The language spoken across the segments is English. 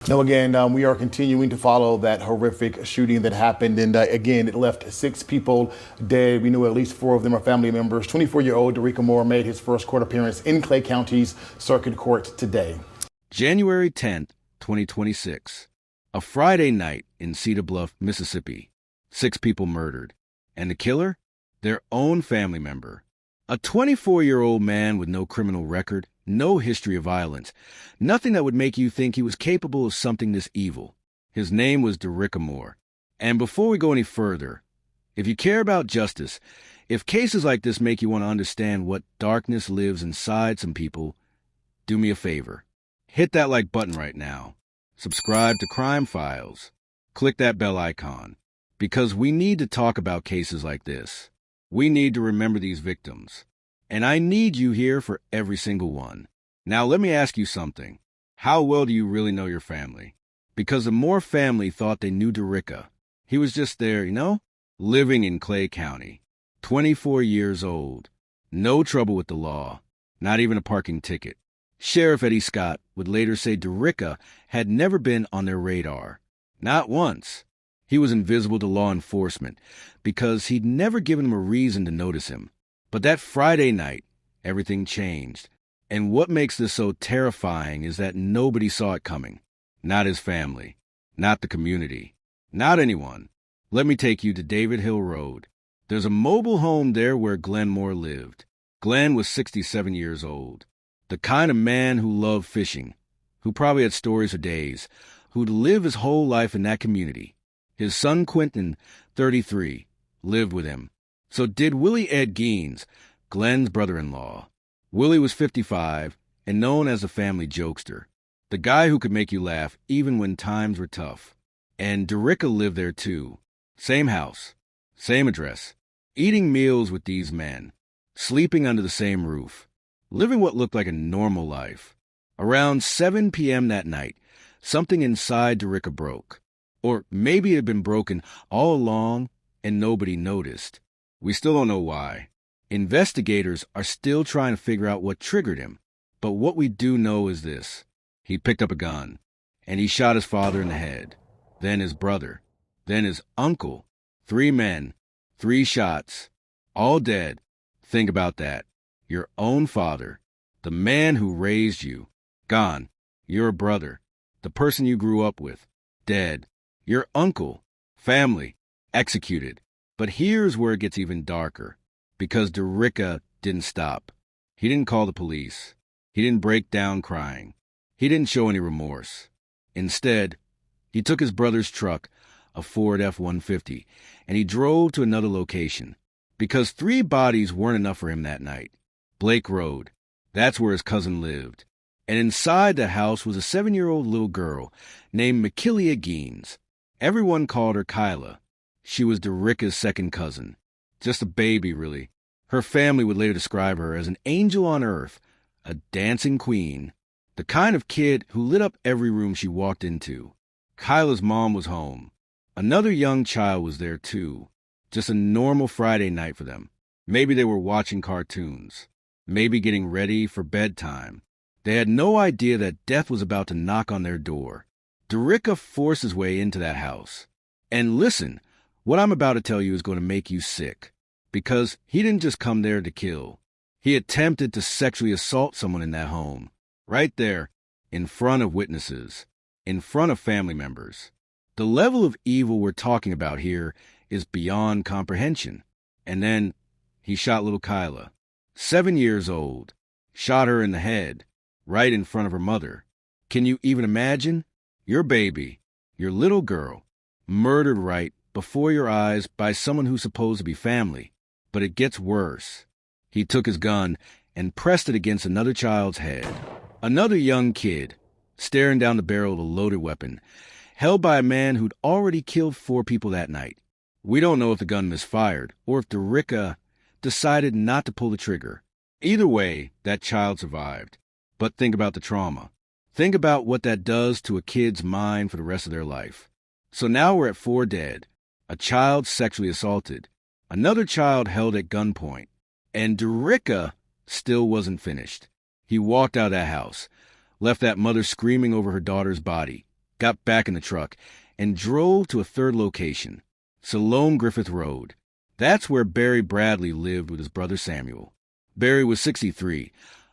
Now, again, we are continuing to follow that horrific shooting that happened. And again, it left 6 people dead. We know at least 4 of them are family members. 24-year-old Daricka Moore made his first court appearance in Clay County's Circuit Court today. January 10th, 2026. A Friday night in Cedarbluff, Mississippi. 6 people murdered. And the killer? Their own family member. A 24-year-old man with no criminal record, no history of violence, nothing that would make you think he was capable of something this evil. His name was Daricka Moore. And before we go any further, if you care about justice, if cases like this make you want to understand what darkness lives inside some people, do me a favor. Hit that like button right now. Subscribe to Crime Files. Click that bell icon. Because we need to talk about cases like this. We need to remember these victims. And I need you here for every single one. Now let me ask you something. How well do you really know your family? Because the Moore family thought they knew Daricka. He was just there, living in Clay County. 24 years old. No trouble with the law. Not even a parking ticket. Sheriff Eddie Scott would later say Daricka had never been on their radar. Not once. He was invisible to law enforcement because he'd never given them a reason to notice him. But that Friday night, everything changed. And what makes this so terrifying is that nobody saw it coming. Not his family. Not the community. Not anyone. Let me take you to David Hill Road. There's a mobile home there where Glenn Moore lived. Glenn was 67 years old. The kind of man who loved fishing, who probably had stories for days, who'd lived his whole life in that community. His son Quentin, 33, lived with him. So did Willie Ed Geens, Glenn's brother-in-law. Willie was 55 and known as a family jokester, the guy who could make you laugh even when times were tough. And Daricka lived there too. Same house, same address, eating meals with these men, sleeping under the same roof, living what looked like a normal life. Around 7 p.m. that night, something inside Daricka broke. Or maybe it had been broken all along and nobody noticed. We still don't know why. Investigators are still trying to figure out what triggered him. But what we do know is this. He picked up a gun, and he shot his father in the head, then his brother, then his uncle. 3 men, 3 shots, all dead. Think about that. Your own father, the man who raised you, gone. Your brother, the person you grew up with, dead. Your uncle, family, executed. But here's where it gets even darker, because Daricka didn't stop. He didn't call the police. He didn't break down crying. He didn't show any remorse. Instead, he took his brother's truck, a Ford F-150, and he drove to another location, because 3 bodies weren't enough for him that night. Blake Road, that's where his cousin lived. And inside the house was a 7-year-old little girl named Makilia Geens. Everyone called her Kyla. She was Daricka's second cousin. Just a baby, really. Her family would later describe her as an angel on earth, a dancing queen, the kind of kid who lit up every room she walked into. Kyla's mom was home. Another young child was there, too. Just a normal Friday night for them. Maybe they were watching cartoons. Maybe getting ready for bedtime. They had no idea that death was about to knock on their door. Daricka forced his way into that house. And listen, what I'm about to tell you is going to make you sick. Because he didn't just come there to kill. He attempted to sexually assault someone in that home. Right there, in front of witnesses. In front of family members. The level of evil we're talking about here is beyond comprehension. And then, he shot little Kyla. 7 years old. Shot her in the head. Right in front of her mother. Can you even imagine? Your baby, your little girl, murdered right before your eyes by someone who's supposed to be family. But it gets worse. He took his gun and pressed it against another child's head. Another young kid, staring down the barrel of a loaded weapon, held by a man who'd already killed 4 people that night. We don't know if the gun misfired or if Daricka decided not to pull the trigger. Either way, that child survived. But think about the trauma. Think about what that does to a kid's mind for the rest of their life. So now we're at 4 dead. A child sexually assaulted. Another child held at gunpoint. And Daricka still wasn't finished. He walked out of that house, left that mother screaming over her daughter's body, got back in the truck, and drove to a third location, Salome Griffith Road. That's where Barry Bradley lived with his brother Samuel. Barry was 63,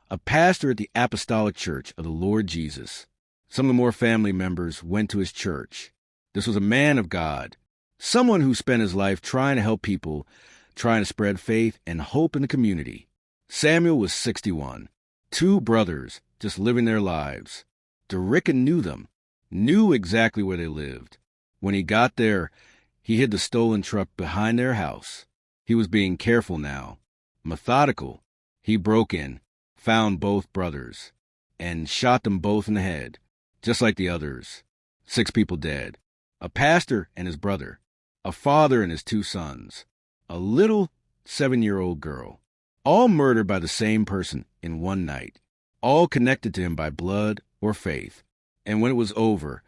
a pastor at the Apostolic Church of the Lord Jesus. Some of the Moore family members went to his church. This was a man of God, someone who spent his life trying to help people, trying to spread faith and hope in the community. Samuel was 61, 2 brothers just living their lives. Daricka knew them, knew exactly where they lived. When he got there, he hid the stolen truck behind their house. He was being careful now, methodical. He broke in, found both brothers, and shot them both in the head, just like the others. 6 people dead. A pastor and his brother, a father and his 2 sons, a little 7-year-old girl, all murdered by the same person in one night, all connected to him by blood or faith. And when it was over,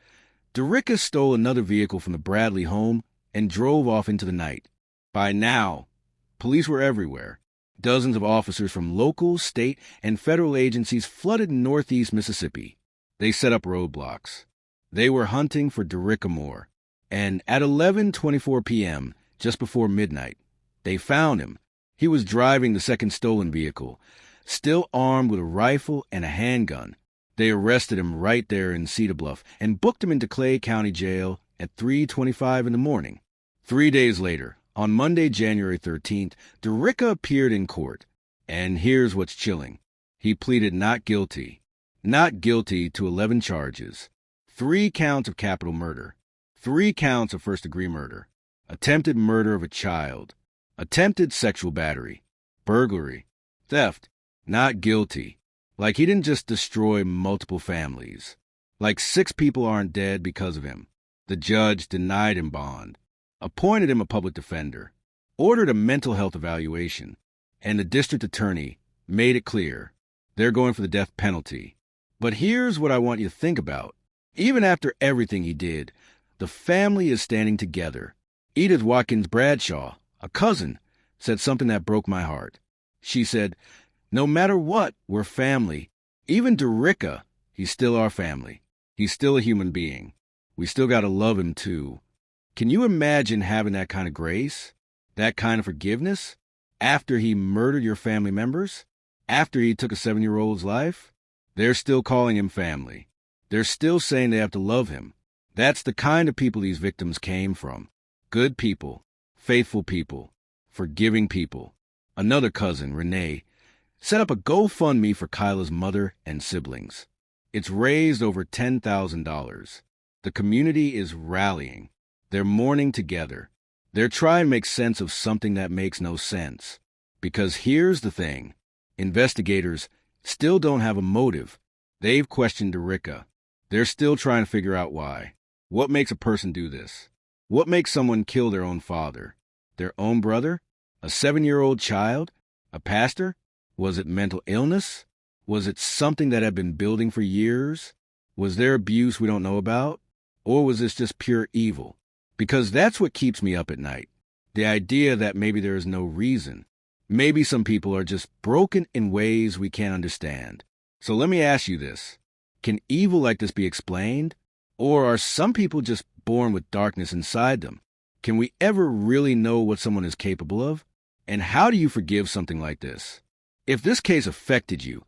Daricka stole another vehicle from the Bradley home and drove off into the night. By now, police were everywhere. Dozens of officers from local, state, and federal agencies flooded northeast Mississippi. They set up roadblocks. They were hunting for Daricka Moore. And at 11:24 p.m., just before midnight, they found him. He was driving the second stolen vehicle, still armed with a rifle and a handgun. They arrested him right there in Cedarbluff and booked him into Clay County Jail at 3:25 in the morning. 3 days later, on Monday, January 13th, Daricka appeared in court. And here's what's chilling. He pleaded not guilty. Not guilty to 11 charges. 3 counts of capital murder. 3 counts of first-degree murder. Attempted murder of a child. Attempted sexual battery. Burglary. Theft. Not guilty. Like he didn't just destroy multiple families. Like 6 people aren't dead because of him. The judge denied him bond. Appointed him a public defender. Ordered a mental health evaluation. And the district attorney made it clear they're going for the death penalty. But here's what I want you to think about. Even after everything he did, the family is standing together. Edith Watkins Bradshaw, a cousin, said something that broke my heart. She said, "No matter what, we're family. Even Daricka, he's still our family. He's still a human being. We still got to love him, too." Can you imagine having that kind of grace? That kind of forgiveness? After he murdered your family members? After he took a 7-year-old's life? They're still calling him family. They're still saying they have to love him. That's the kind of people these victims came from. Good people, faithful people, forgiving people. Another cousin, Renee, set up a GoFundMe for Kyla's mother and siblings. It's raised over $10,000. The community is rallying. They're mourning together. They're trying to make sense of something that makes no sense. Because here's the thing. Investigators still don't have a motive. They've questioned Daricka. They're still trying to figure out why. What makes a person do this? What makes someone kill their own father? Their own brother? A 7-year-old child? A pastor? Was it mental illness? Was it something that had been building for years? Was there abuse we don't know about? Or was this just pure evil? Because that's what keeps me up at night. The idea that maybe there is no reason. Maybe some people are just broken in ways we can't understand. So let me ask you this. Can evil like this be explained? Or are some people just born with darkness inside them? Can we ever really know what someone is capable of? And how do you forgive something like this? If this case affected you,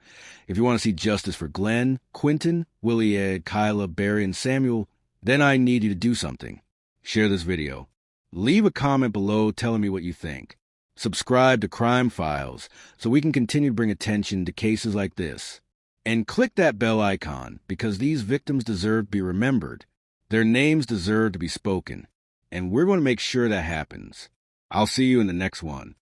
if you want to see justice for Glenn, Quentin, Willie Ed, Kyla, Barry, and Samuel, then I need you to do something. Share this video. Leave a comment below telling me what you think. Subscribe to Crime Files so we can continue to bring attention to cases like this. And click that bell icon because these victims deserve to be remembered. Their names deserve to be spoken. And we're going to make sure that happens. I'll see you in the next one.